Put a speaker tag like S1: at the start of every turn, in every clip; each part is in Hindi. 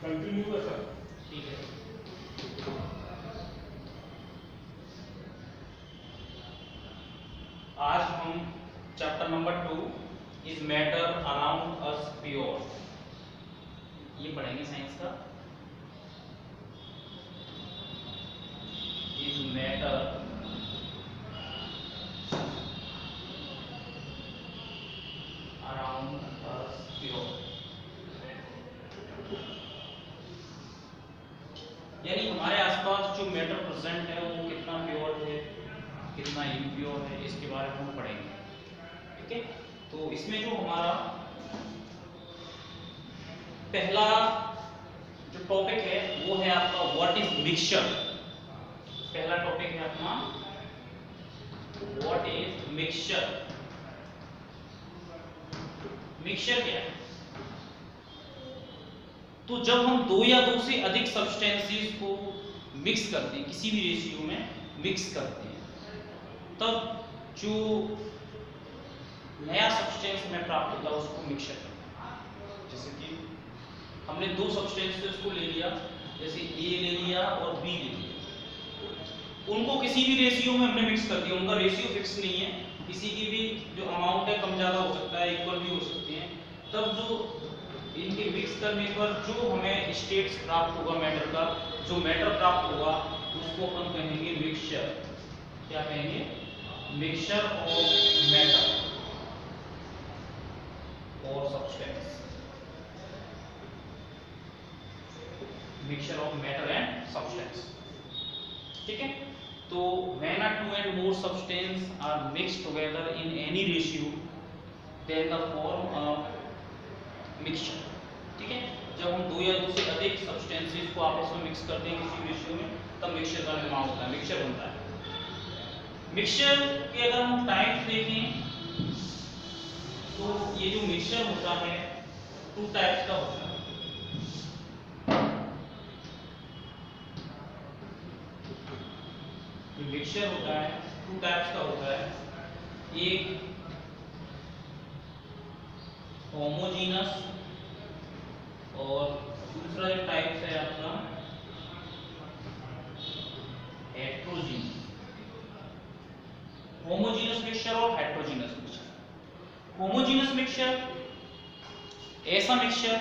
S1: कंटिन्यू कर सर।
S2: ठीक है। आज हम chapter number 2 is matter around us pure ये पढ़ेंगे साइंस का। Is matter around us pure, यानी हमारे आसपास जो मैटर प्रेजेंट है वो कितना प्योर है कितना इम्प्योर है इसके बारे में हम पढ़ेंगे। ठीक है, तो इसमें जो हमारा पहला जो टॉपिक है वो है आपका व्हाट इज मिक्सचर। पहला टॉपिक है अपना व्हाट इज मिक्सचर। मिक्सचर क्या है? तो जब हम दो या दो से अधिक सब्सटेंसेस को मिक्स करते हैं, किसी भी रेशियो में मिक्स करते हैं, तब जो नया सब्सटेंस हमें प्राप्त होता है उसको मिक्सचर करते हैं। जैसे कि हमने दो सब्सटेंसेस को ले लिया, जैसे ए ले लिया और बी ले लिया, उनको किसी भी रेशियो में हमने मिक्स कर दिया, उनका रेशियो फिक्स नहीं है, किसी की भी जो अमाउंट है कम ज़्यादा हो सकता है, इक्वल भी हो सकते हैं। तब जो इनके मिक्स करने पर जो हमें स्टेट्स प्राप्त होगा मैटर का, जो मैटर प्राप्त होगा उसको अपन कहेंगे मिक्सचर। क्या कहेंगे? मिक्सचर ऑफ मैटर और substance. Mixture of matter and substance. ठीक है, तो when a two and more substance are mixed together in any ratio then the form a mixture। ठीक है, जब हम दो या दो से अधिक सब्सटेंसेस को आपस में मिक्स करते हैं किसी रेशियो में तब मिक्सचर का निर्माण होता है, मिक्सचर बनता है। मिक्सचर के अगर हम टाइप्स देखें तो ये जो मिक्सचर होता है टू टाइप्स का होता है। मिक्सचर होता है टू टाइप्स का होता है, एक होमोजीनस और दूसरा जो टाइप्स है आपका हेट्रोजीनस। होमोजीनस मिक्सचर और हेट्रोजीनस मिक्सचर। होमोजीनस मिक्सचर ऐसा मिक्सचर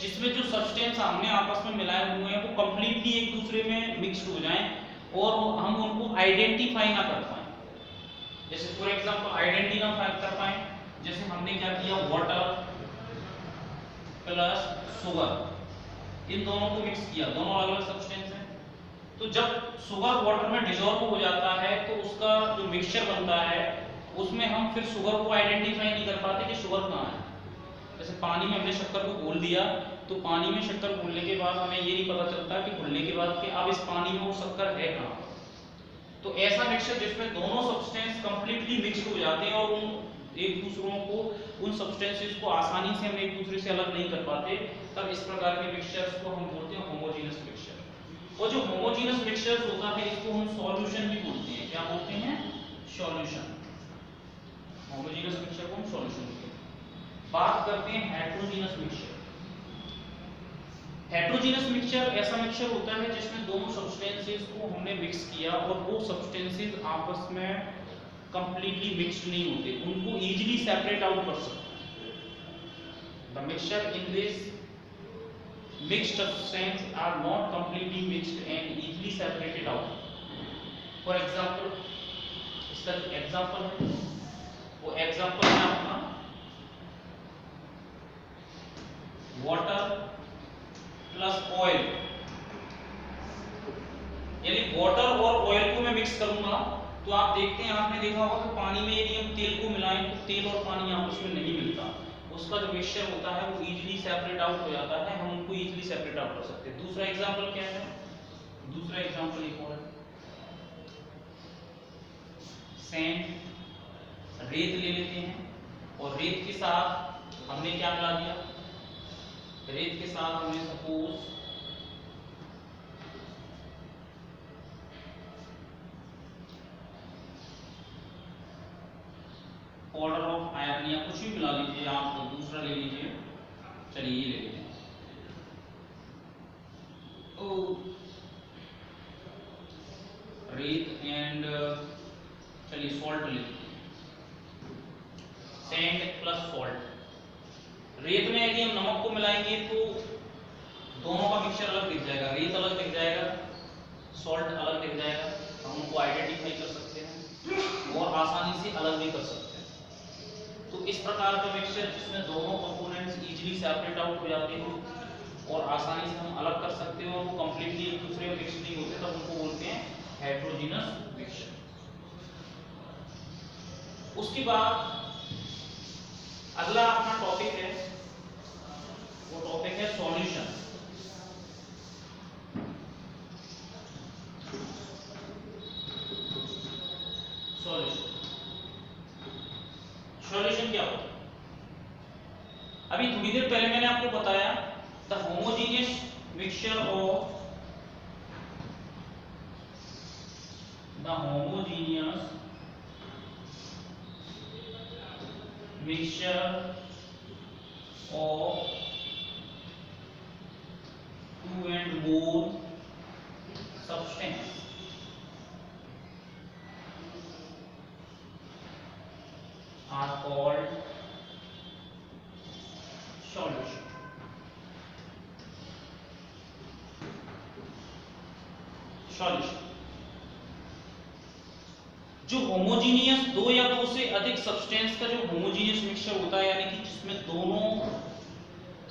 S2: जिसमें जो सब्सटेंस हमने आपस में मिलाए हुए हैं वो कंप्लीटली एक दूसरे में मिक्स्ड हो जाएं और हम उनको आइडेंटिफाई ना कर पाए। जैसे फॉर एग्जांपल आइडेंटिफाई कर पाए, जैसे हमने क्या किया, वाटर प्लस शुगर, इन दोनों को मिक्स किया, दोनों अलग अलग सब्सटेंस हैं। तो जब शुगर वाटर में डिसॉल्व हो जाता है तो उसका जो मिक्सचर बनता है उसमें हम फिर शुगर को आइडेंटिफाई नहीं कर पाते कि शुगर कहाँ है। जैसे पानी में हमने शक्कर को घोल दिया तो पानी में शक्कर घोलने के बाद हमें ये नहीं पता चलता कि घुलने के बाद कि अब इस पानी में वो शक्कर है कहाँ। तो ऐसा मिक्सचर जिसमें दोनों सब्सटेंस कंप्लीटली मिक्स हो जाते हैं और उन एक दूसरों को उन सब्सटेंसेस को आसानी से हम एक दूसरे से अलग नहीं कर पाते, तब इस प्रकार के मिक्सचर्स को हम बोलते हैं होमोजीनस मिक्सचर। और जो होमोजीनस मिक्सचर्स होता है इसको हम सॉल्यूशन भी बोलते हैं। क्या बोलते हैं? सॉल्यूशन। होमोजीनस मिक्सचर को हम सॉल्यूशन बोलते हैं। बात करते हैं हेट्रोजीनस मिक्सचर। हेट्रोजीनस मिक्सचर ऐसा मिक्सचर होता है जिसमें दोनों सब्सटेंसेस को हमने मिक्स किया और वो सब्सटेंसेस आपस में कंप्लीटली मिक्स्ड नहीं होते, उनको इजीली सेपरेट आउट कर सकते हैं। The mixture in this mixed substance are not completely mixed and easily separated out. For example, इसका एग्जांपल है वो एग्जांपल है अपना वाटर प्लस ऑयल। यानी वाटर और ऑयल को मैं मिक्स करूंगा तो आप देखते हैं, आपने देखा होगा कि पानी में यदि हम तेल को मिलाएं तो तेल और पानी आपस में नहीं मिलता, उसका जो मिक्सचर होता है वो इजीली सेपरेट आउट हो जाता है, हम उनको इजीली सेपरेट आउट कर सकते हैं। दूसरा एग्जांपल क्या है? दूसरा एग्जांपल एक और है, सैंड, रेत ले लेते हैं और रेत के साथ हमने क्या मिला दिया? रेत के साथ हमने सपोज पाउडर ऑफ आयरन या कुछ भी मिला लीजिए, आप दूसरा ले लीजिए, चलिए ये ले लेते हैं। रेत में यदि हम नमक को मिलाएंगे तो दोनों का मिक्सचर अलग दिख जाएगा, रेत अलग दिख जाएगा, सॉल्ट अलग दिख जाएगा। हम उनको आइडेंटिफाई कर सकते हैं और आसानी से अलग भी कर सकते हैं। तो इस प्रकार का मिक्सचर जिसमें दोनों कंपोनेंट्स इजीली सेपरेट आउट हो जाते हैं और आसानी से हम अलग कर सकते हैं और वो कंप्लीटली एक दूसरे में मिक्स नहीं होते, तब उनको बोलते हैं हेटेरोजेनस मिक्सचर। उसके बाद अगला अपना टॉपिक है, वो टॉपिक है सॉल्यूशन। सॉल्यूशन क्या होता है? अभी थोड़ी देर पहले मैंने आपको बताया the homogeneous mixture of two and more substance are called solution. Solution जो होमोजीनियस दो या दो से अधिक सब्सटेंस का जो होमोजीनियस मिक्सचर होता है, यानी कि जिसमें दोनों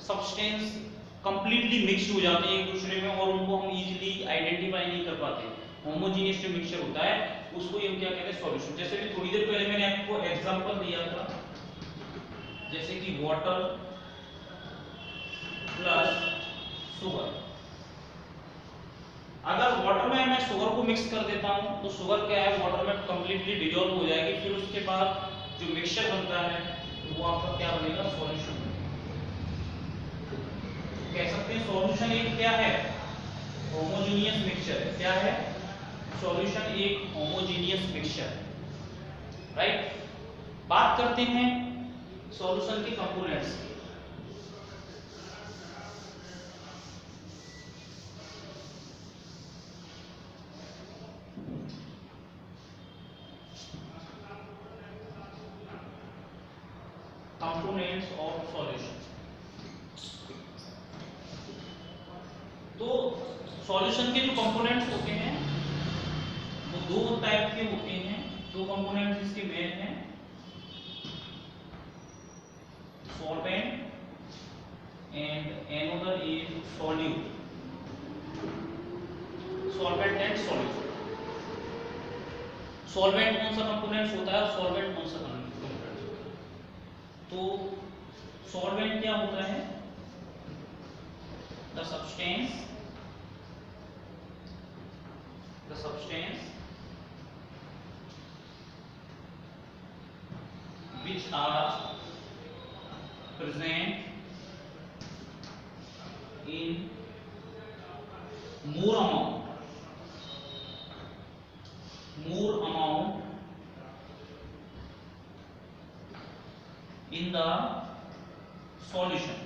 S2: सब्सटेंस कंप्लीटली मिक्स हो जाते हैं एक दूसरे में और उनको हम इजीली आइडेंटिफाई नहीं कर पाते, होमोजीनियस जो मिक्सचर होता है उसको हम क्या कहते हैं? सॉल्यूशन। जैसे कि थोड़ी देर पहले मैंने आपको एग्जांपल दिया था, जैसे कि वाटर प्लस शुगर। अगर वाटर में मैं शुगर को मिक्स कर देता हूं तो शुगर क्या है, वाटर में कंप्लीटली डिसॉल्व हो जाएगी, फिर उसके बाद जो मिक्सचर बनता है वो आपका क्या बनेगा? सॉल्यूशन। कह सकते हैं सॉल्यूशन एक क्या है? होमोजेनियस मिक्सचर है। क्या है? सॉल्यूशन एक होमोजेनियस मिक्सचर है, राइट। बात करते हैं सॉल्यूशन के कंपोनेंट्स की। Components of solution. तो सॉल्यूशन के जो कंपोनेंट्स होते हैं वो दो टाइप के होते हैं। दो कंपोनेंट्स इसके मेन हैं, solvent and another is solute. Solvent and solute. Solvent कौन सा कंपोनेंट्स होता है और सॉल्वेंट कौन सा कंपोनेंट्स होता है? तो सॉल्वेंट क्या होता है? The substance which are present in more amount in the solution।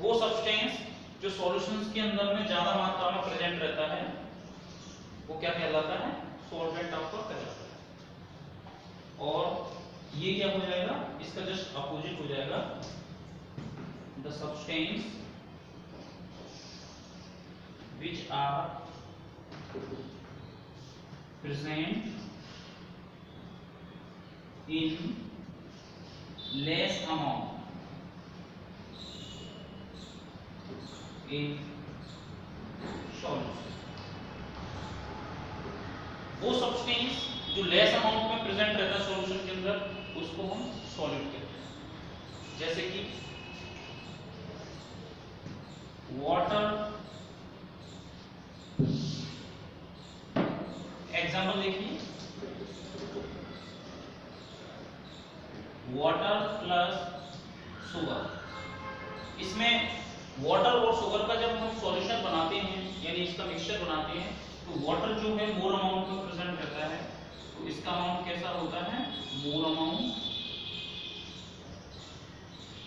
S2: वो सब्सटेंस जो सॉल्यूशंस के अंदर में ज्यादा मात्रा में प्रेजेंट रहता है वो क्या कहलाता है? सॉल्वेंट आपका कहलाता है। और ये क्या हो जाएगा? इसका जस्ट अपोजिट हो जाएगा, the substance which are present in less amount in solution। वो सब्सटेंस जो लेस अमाउंट में प्रेजेंट रहता है सॉल्यूशन के अंदर उसको हम सॉल्यूट कहते हैं। जैसे कि वाटर, एग्जांपल देखिए, वाटर प्लस शुगर। इसमें वाटर और शुगर का जब हम सॉल्यूशन बनाते हैं यानी इसका मिक्सचर बनाते हैं तो वाटर जो है मोर अमाउंट में प्रेजेंट रहता है, तो इसका अमाउंट कैसा होता है? More amount.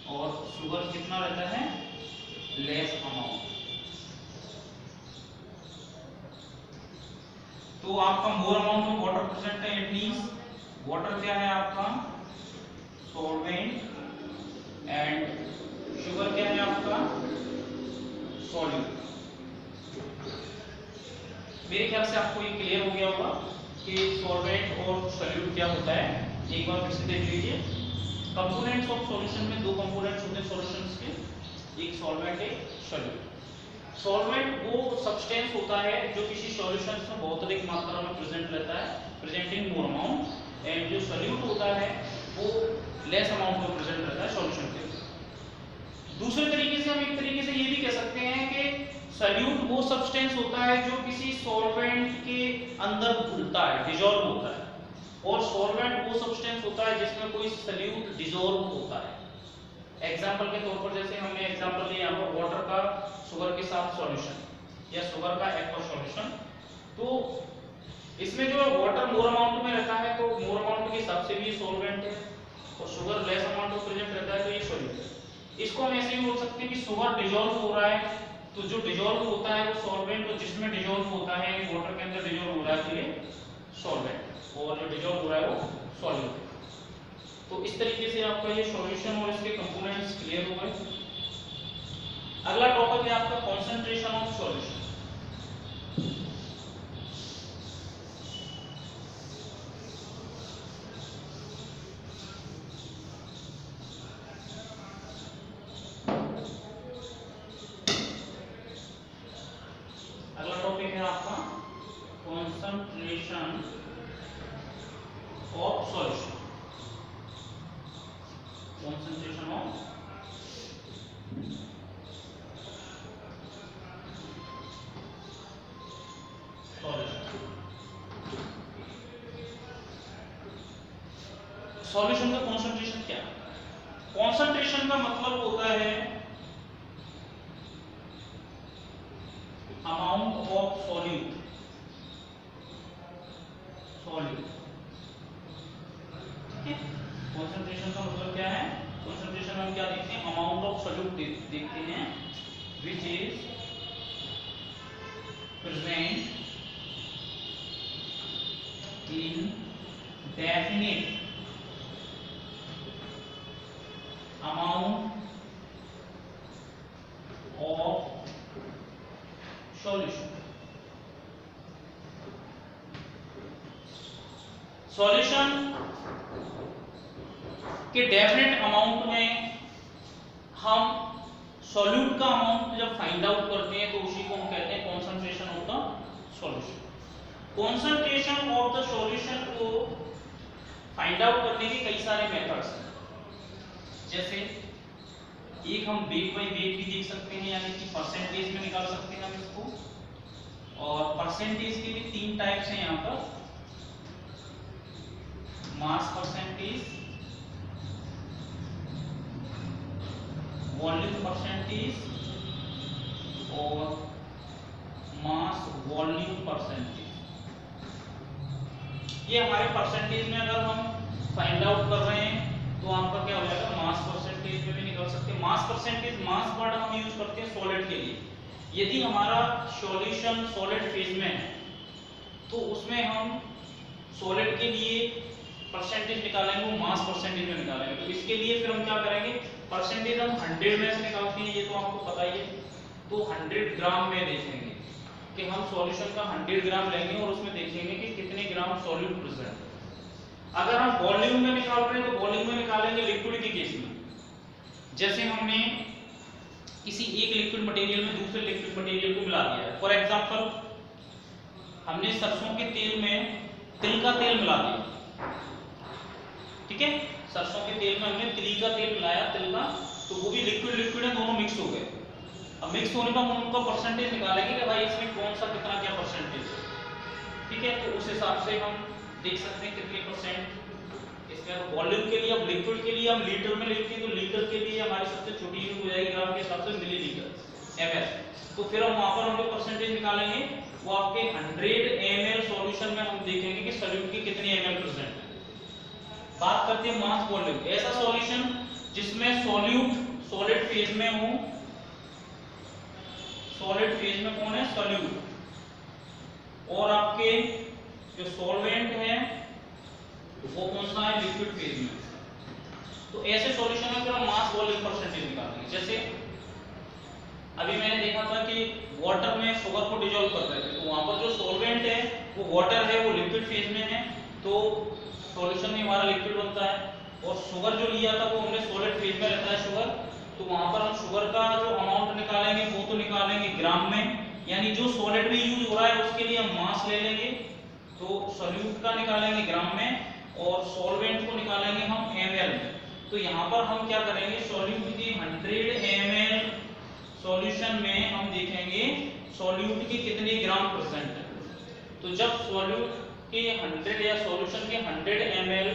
S2: और शुगर कितना रहता है? Less amount. तो आपका मोर अमाउंट में वाटर प्रेजेंट है, इट मींस वाटर क्या है आपका सॉल्वेंट एंड शुगर क्या है आपका सॉल्यूट। मेरे ख्याल से आपको ये क्लियर हो गया होगा कि सॉल्वेंट और सॉल्यूट क्या होता है। एक बार फिर से देख लीजिए। कंपोनेंट्स ऑफ सॉल्यूशन में दो कंपोनेंट्स होते हैं सॉल्यूशंस के, एक सॉल्वेंट एक सॉल्यूट। सॉल्वेंट वो सब्सटेंस होता है जो किसी सॉल्यूशन में बहुत अधिक मात्रा में प्रेजेंट रहता है, present in more amount, and जो सॉल्यूट होता है वो लेस अमाउंट में प्रेजेंट रहता है सॉल्यूशन के। दूसरे तरीके से हम एक तरीके से ये भी कह सकते हैं कि सॉल्यूट वो सब्सटेंस होता है जो किसी सॉल्वेंट के अंदर घुलता है, डिसॉल्व होता है, और सॉल्वेंट वो सब्सटेंस होता है जिसमें कोई सॉल्यूट डिसॉल्व होता है। एग्जांपल के तौर पर जैसे हमने एग्जांपल लिया यहाँ पर वाटर का शुगर के साथ सॉल्यूशन या शुगर का एक्वा सॉल्यूशन, तो इसमें जो वाटर मोर अमाउंट में रहता है तो मोर अमाउंट के हिसाब से भी सॉल्वेंट है, और शुगर लेस अमाउंट में प्रेजेंट रहता है तो ये सॉल्यूट है। इसको हम ऐसे भी बोल सकते हैं कि शुगर डिसॉल्व हो रहा है, तो जो डिसॉल्व होता है वो सॉल्वेंट, तो जिसमें डिसॉल्व होता है वाटर के अंदर डिसॉल्व हो रहा है तो ये सॉल्वेंट, और जो डिसॉल्व हो रहा है वो सॉल्यूट है। तो इस तरीके से आपका ये सॉल्यूशन और इसके कंपोनेंट्स क्लियर हो गए। अगला टॉपिक है आपका कंसंट्रेशन ऑफ सॉल्यूशन। अगला टॉपिक है आपका concentration of solution. Concentration of solution का कंसंट्रेशन क्या है? कंसंट्रेशन का मतलब होता है अमाउंट ऑफ सॉल्यूट, ठीक है। कंसंट्रेशन का मतलब क्या है? कंसंट्रेशन में हम क्या देखते हैं? अमाउंट ऑफ सॉल्यूट देखते हैं which is present in definite amount of solution। Solution के डेफिनेट अमाउंट में हम सॉल्यूट का अमाउंट जब फाइंड आउट करते हैं तो उसी को हम कहते हैं concentration of the solution. Concentration of the solution को फाइंड आउट करने के कई सारे मेथड्स हैं, जैसे एक हम वेट बाय वेट भी देख सकते हैं, यानी कि परसेंटेज में निकाल सकते हैं हम इसको, और परसेंटेज के भी तीन टाइप्स हैं यहाँ पर, मास परसेंटेज, वॉल्यूम परसेंटेज और मास वॉल्यूम परसेंटेज। ये हमारे परसेंटेज में अगर हम फाइंड आउट कर रहे हैं तो आपका क्या हो जाएगा, मास परसेंटेज में भी निकाल सकते हैं। मास परसेंटेज, मास वर्ड हम यूज करते हैं सॉलिड के लिए। यदि हमारा सॉल्यूशन सॉलिड फेज में है तो उसमें हम सॉलिड के लिए परसेंटेज निकालेंगे, वो मास परसेंटेज में निकालेंगे। तो इसके लिए फिर हम क्या करेंगे, परसेंटेज हम 100 में से निकालते हैं, ये तो आपको पता ही है। तो 100 ग्राम में देखेंगे कि हम सॉल्यूशन का 100 ग्राम लेंगे और उसमें देखेंगे कि कितने ग्राम सॉल्यूट प्रेजेंट है। अगर हम वॉल्यूम में निकाल रहे हैं तो वॉल्यूम में निकालेंगे लिक्विड के केस में। जैसे हमने किसी एक लिक्विड मटेरियल में दूसरे लिक्विड मटेरियल को मिला दिया है, फॉर एग्जांपल हमने सरसों के तेल में तिल का तेल मिला दिया, ठीक है। सरसों के तेल में हमने तिल का तेल मिलाया, तिल का, तो वो भी लिक्विड है, दोनों मिक्स हो गए। अब मिक्स होने पर हम उनका परसेंटेज निकालेंगे कि भाई इसमें कौन सा कितना क्या परसेंटेज है, ठीक है। तो उस हिसाब से हम देख सकते हैं कितने परसेंट इसमें। वॉल्यूम के लिए, अब लिक्विड के लिए हम लीटर में लिखते हैं तो लीटर के लिए हमारी सबसे छोटी यूनिट हो जाएगी ग्राम के हिसाब से मिलीलीटर ml। तो फिर हम वहां पर हम जो परसेंटेज निकालेंगे वो आपके 100 ml सॉल्यूशन में हम देखेंगे कि सॉल्यूट की कितनी ml प्रेजेंट है। बात करते हैं मास वॉल्यूम, ऐसा सॉल्यूशन जिसमें सॉल्यूट सॉलिड फेज में हो, सॉलिड फेज में कौन है, सॉल्यूट, और आपके जो सॉल्वेंट है वो कौन सा है, लिक्विड फेज में। तो ऐसे सॉल्यूशन में फिर हम मास वॉल्यूम परसेंटेज निकालेंगे। जैसे अभी मैंने देखा था कि वाटर में शुगर को डिसॉल्व कर रहे थे, तो वहां पर जो सॉल्वेंट है वो वाटर है, वो लिक्विड फेज में है, तो सॉल्यूशन में हमारा लिक्विड बनता है। और शुगर जो लिया था वो हमने सॉलिड फेज में रहता है शुगर, तो वहां पर हम शुगर का जो अमाउंट निकालेंगे वो तो निकालेंगे ग्राम में, यानी जो सॉलिड में यूज हो रहा है उसके लिए हम मास ले लेंगे, तो सॉल्यूट का निकालेंगे ग्राम में, और सॉल्वेंट को निकालेंगे हम ml में। तो यहाँ पर हम क्या करेंगे, सॉल्यूट की 100 ml सॉल्यूशन में हम देखेंगे सॉल्यूट के कितने ग्राम परसेंट है। तो जब सॉल्यूट के 100 या सॉल्यूशन के 100 ml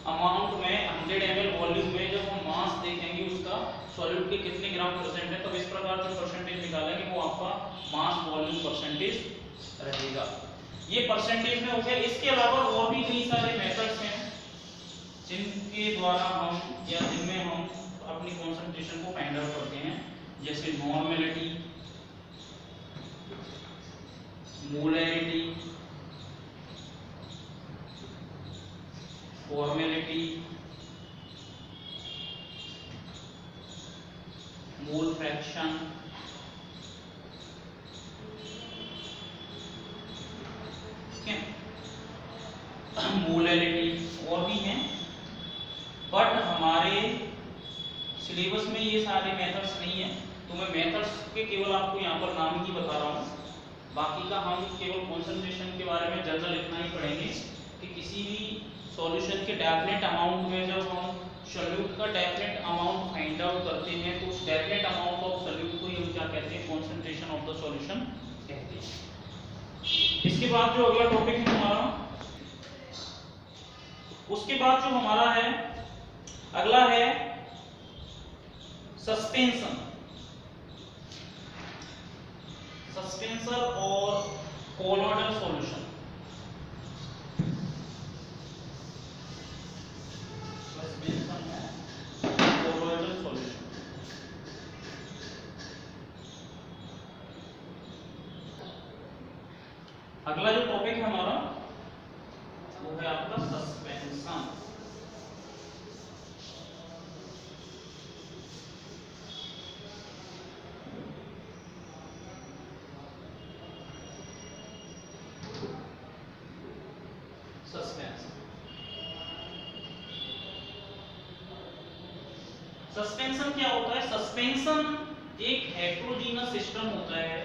S2: अमाउंट में, 100 ml वॉल्यूम में जब हम मास देखेंगे उसका सॉल्यूट के कितने ग्राम परसेंट है, तो इस प्रकार जो परसेंटेज निकालेंगे वो आपका मास वॉल्यूम परसेंटेज रहेगा। ये परसेंटेज में हो गया। इसके अलावा और भी कई सारे मेथड्स हैं जिनके द्वारा हम या जिनमें हम अपनी कॉन्सेंट्रेशन को फाइंड आउट करते हैं, जैसे normality, molarity, formality, mole fraction, molarity और भी हैं, बट हमारे सिलेबस में ये सारे मेथड्स नहीं है, तो मैं मेथड्स के केवल आपको यहाँ पर नाम ही बता रहा हूँ। बाकी का हम केवल कॉन्सेंट्रेशन के बारे में जनरल इतना ही पढ़ेंगे कि किसी भी सॉल्यूशन के डेफिनेट अमाउंट में जब हम सॉल्यूट का डेफिनेट अमाउंट फाइंड आउट करते हैं तो उस डेफिनेट अमाउंट ऑफ सॉल्यूट को ही हम क्या कहते हैं, कॉन्सेंट्रेशन ऑफ द सॉल्यूशन कहते हैं। इसके बाद जो अगला टॉपिक है हमारा, उसके बाद जो हमारा है अगला है सस्पेंशन। सस्पेंसर और कोलोइडल सॉल्यूशन। सस्पेंशन है कोलोइडल सॉल्यूशन। अगला जो टॉपिक है हमारा वो है आपका सस्पेंशन। सस्पेंशन क्या होता है? सस्पेंशन एक हेट्रोजीनस सिस्टम होता है,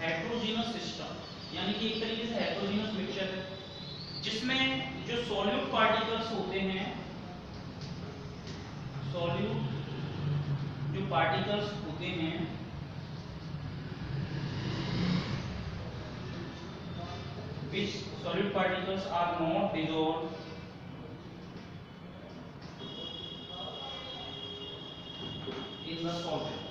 S2: हेट्रोजीनस सिस्टम यानी कि एक तरीके से हेट्रोजीनस मिक्सचर है जिसमें जो सॉल्यूट पार्टिकल्स होते हैं, सॉल्यूट जो पार्टिकल्स होते हैं which solute particles are not dissolved in the solvent।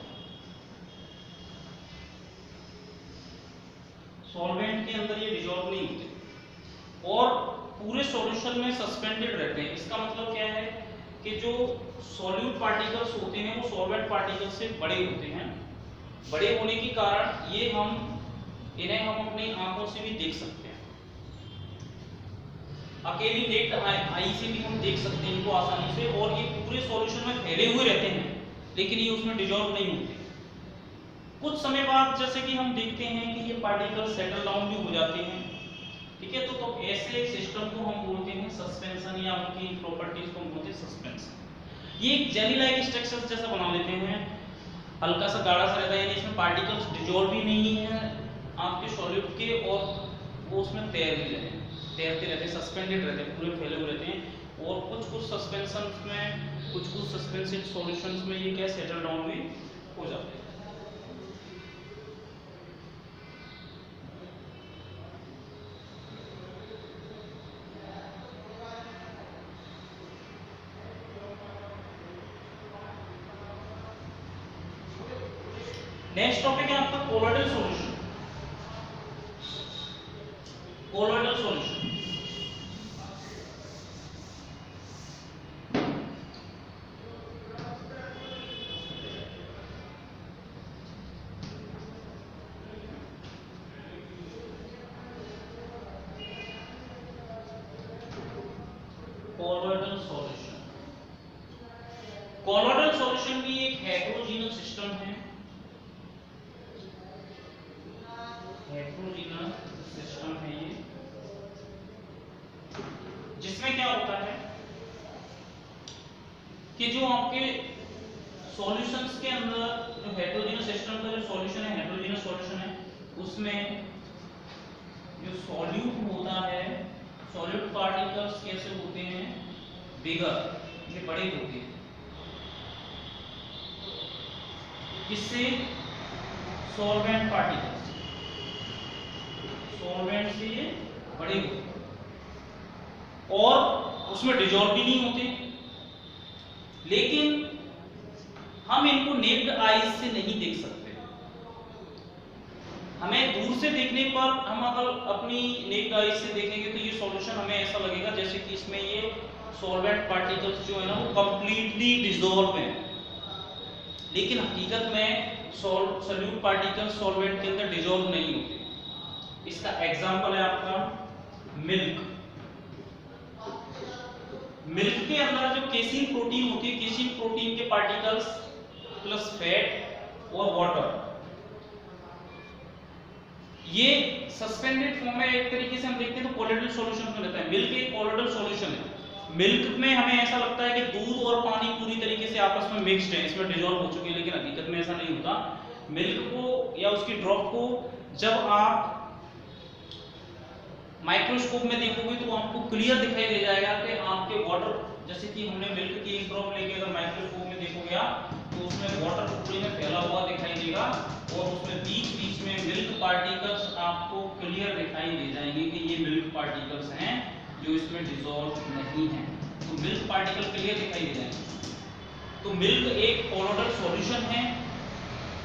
S2: Solvent के अंदर ये डिसॉल्व नहीं होते और पूरे सॉल्यूशन में सस्पेंडेड रहते हैं। इसका मतलब क्या है कि जो सॉल्यूट पार्टिकल्स होते हैं वो सॉल्वेंट पार्टिकल्स से बड़े होते हैं। बड़े होने के कारण ये इन्हें हम अपनी आंखों से भी देख सकते हैं, अकेली नेक्ड आई से भी हम देख सकते हैं इनको आसानी से, और ये पूरे सॉल्यूशन में फैले हुए रहते हैं लेकिन ये उसमें डिसॉल्व नहीं होते। कुछ समय बाद जैसे कि हम देखते हैं कि ये पार्टिकल सेटल डाउन भी हो जाते हैं, ठीक है। तो ऐसे सिस्टम को हम बोलते हैं सस्पेंशन, या उनकी प्रॉपर्टीज को हम बोलते हैं सस्पेंशन। ये एक जेली लाइक स्ट्रक्चर जैसा बना लेते हैं, हल्का सा गाढ़ा सा रहता है, यानी इसमें पार्टिकल्स डिसॉल्व भी नहीं है आपके सॉल्यूट के, और वो उसमें तैरते रहते हैं, सस्पेंडेड रहते हैं, पूरे फैले हुए रहते हैं। और कुछ सस्पेंशन में, कुछ सस्पेंसिव सॉल्यूशंस में ये क्या सेटल डाउन भी हो जाते हैं। नेक्स्ट टॉपिक है आपका colloidal solution. Colloidal solution colloidal solution. Colloidal solution भी एक हेटेरोजीनस सिस्टम है। हेटेरोजीनस सिस्टम है ये, जिसमें क्या होता है कि जो आपके सॉल्यूशंस के अंदर जो हेटेरोजीनस सिस्टम का जो सॉल्यूशन है, हेटेरोजीनस सॉल्यूशन है, उसमें जो सॉल्यूट होता है, सॉल्यूट पार्टिकल्स कैसे होते हैं, बिगर, ये बड़े होते हैं। किससे? सॉल्वेंट पार्टिकल्स, सॉल्वेंट से ये बड़े होते हैं और उसमें डिजॉल्व भी नहीं होते। लेकिन हम इनको नेक्ड आईज से नहीं देख सकते। हमें दूर से देखने पर, हम अगर अपनी नेक्ड आईज से देखेंगे तो ये सॉल्यूशन हमें ऐसा लगेगा जैसे कि इसमें ये सॉल्वेंट पार्टिकल्स जो है ना वो कंप्लीटली डिसॉल्व हैं। लेकिन हकीकत में सॉल्यूट पार्टिकल्स सॉल्वेंट के अंदर डिसॉल्व नहीं होते। इसका एग्जांपल है आपका मिल्क। मिल्क के अंदर जो केसिन प्रोटीन होती है, केसिन प्रोटीन के पार्टिकल्स प्लस फैट और वाटर, ये सस्पेंडेड फॉर्म में एक तरीके से हम देखते हैं तो कोलोइडल सॉल्यूशन में रहता है। मिल्क एक कोलोइडल सॉल्यूशन है। मिल्क में हमें ऐसा लगता है कि दूध और पानी पूरी तरीके से आपस में मिक्स्ड है, इसमें डिसॉल्व हो चुके हैं, लेकिन हकीकत में ऐसा नहीं होता। मिल्क को या उसकी ड्रॉप को जब आप माइक्रोस्कोप में देखोगे तो आपको क्लियर दिखाई दे जाएगा कि आपके वाटर, जैसे कि हमने मिल्क की एक ड्रॉप लेके अगर माइक्रोस्कोप में देखोगे आप तो उसमें वाटर पूरी में फैला हुआ दिखाई देगा और उसमें बीच बीच में मिल्क पार्टिकल्स आपको क्लियर दिखाई दे जाएंगे कि ये मिल्क पार्टिकल्स हैं जो इसमें डिसॉल्व नहीं है। तो मिल्क पार्टिकल क्लियर दिखाई दे जाएंगे। तो मिल्क एक कोलोइडल सॉल्यूशन है,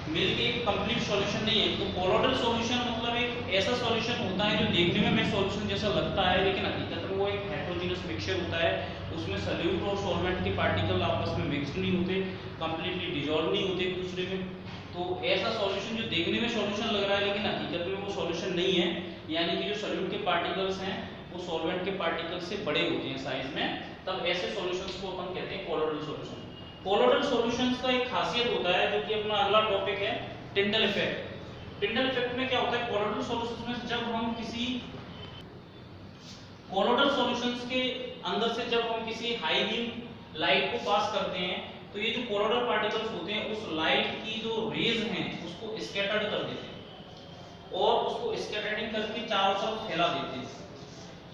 S2: मिल्क एक कंप्लीट सॉल्यूशन नहीं है। तो कोलोइडल सॉल्यूशन मतलब एक ऐसा सॉल्यूशन होता है जो देखने में हमें सॉल्यूशन जैसा लगता है, लेकिन हकीकत में वो एक हेटेरोजीनस मिक्सचर होता है। उसमें सॉल्यूट और सॉल्वेंट के पार्टिकल आपस में मिक्स नहीं होते, कंप्लीटली डिसॉल्व नहीं होते एक दूसरे में। तो ऐसा सॉल्यूशन जो देखने में सॉल्यूशन लग रहा है लेकिन हकीकत में वो सॉल्यूशन नहीं है, यानी कि जो सॉल्यूट के पार्टिकल्स हैं वो सॉल्वेंट के पार्टिकल्स से बड़े होते हैं साइज में, तब ऐसे सॉल्यूशंस को अपन कहते हैं कोलोइडल सॉल्यूशन। कोलोइडल सॉल्यूशंस का एक खासियत होता है जो कि अपना अगला टॉपिक है, टिंडल इफेक्ट। टिंडल इफेक्ट में क्या होता है, कोलोइडल सॉल्यूशंस में जब हम किसी कोलोइडल सॉल्यूशंस के अंदर से जब हम किसी हाई बीम लाइट को पास करते हैं तो ये जो कोलोइडल पार्टिकल्स होते हैं उस लाइट की जो रेज हैं उसको स्कैटर्ड कर देते हैं और उसको स्कैटरिंग करके चारों तरफ फैला देते हैं।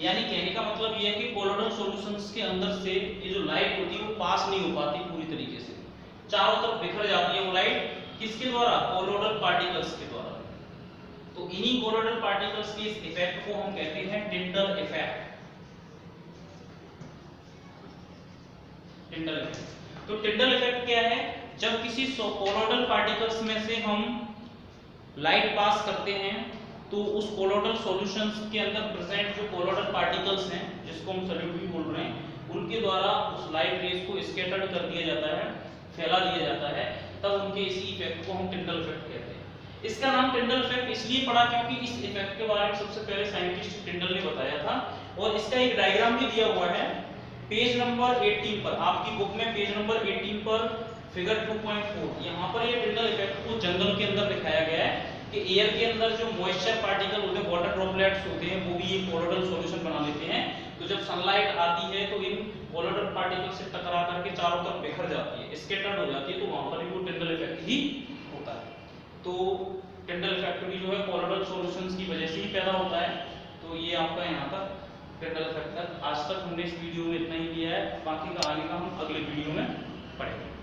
S2: यानी कहने का मतलब ये है कि कोलोइडल सॉल्यूशंस के अंदर से ये जो लाइट होती है वो पास नहीं हो पाती पूरी तरीके से, चारों तरफ बिखर जाती है वो लाइट। किसके द्वारा? कोलोइडल पार्टिकल्स के द्वारा। तो इन्हीं कोलोइडल पार्टिकल्स के इस इफेक्ट को हम कहते हैं टिंडल इफेक्ट। Tyndall effect. तो टिंडल इफेक्ट क्या है? जब किसी कोलोइडल पार्टिकल्स में से हम लाइट पास करते हैं तो उस कोलोइडल सॉल्यूशंस के अंदर प्रेजेंट जो कोलोइडल पार्टिकल्स हैं जिसको हम सॉल्यूट भी बोल रहे हैं, उनके द्वारा उस लाइट रेज को स्कैटर्ड कर दिया जाता है, फैला दिया जाता है, तब उनके इसी इफेक्ट को हम टिंडल इफेक्ट कहते हैं। इसका नाम टिंडल इफेक्ट इसलिए पड़ा क्योंकि इस इफेक्ट के बारे में सबसे पहले साइंटिस्ट टिंडल ने बताया था और इसका एक डायग्राम भी दिया हुआ है पेज नंबर 18 पर, आपकी बुक में पेज नंबर 18 पर फिगर 2.4। यहाँ पर ये टिंडल इफेक्ट को जंगल के अंदर दिखाया गया है कि एयर के अंदर जो मॉइस्चर पार्टिकल होते हैं, वाटर ड्रॉपलेट्स होते हैं, वो भी ये कोलोइडल सॉल्यूशन बना लेते हैं। तो जब सनलाइट आती है तो इन कोलोइडल पार्टिकल से टकरा करके चारों तरफ बिखर जाती है, स्कैटर्ड हो जाती है, तो वहां पर भी वो टिंडल इफेक्ट ही होता है। तो टिंडल इफेक्ट भी जो है कोलोइडल सॉल्यूशंस की वजह से ही पैदा होता है। तो ये आपका यहाँ तक टिंडल इफेक्ट तक। आज तक हमने इस वीडियो में इतना ही लिया है, बाकी का आगे का हम अगले वीडियो में पढ़ेंगे।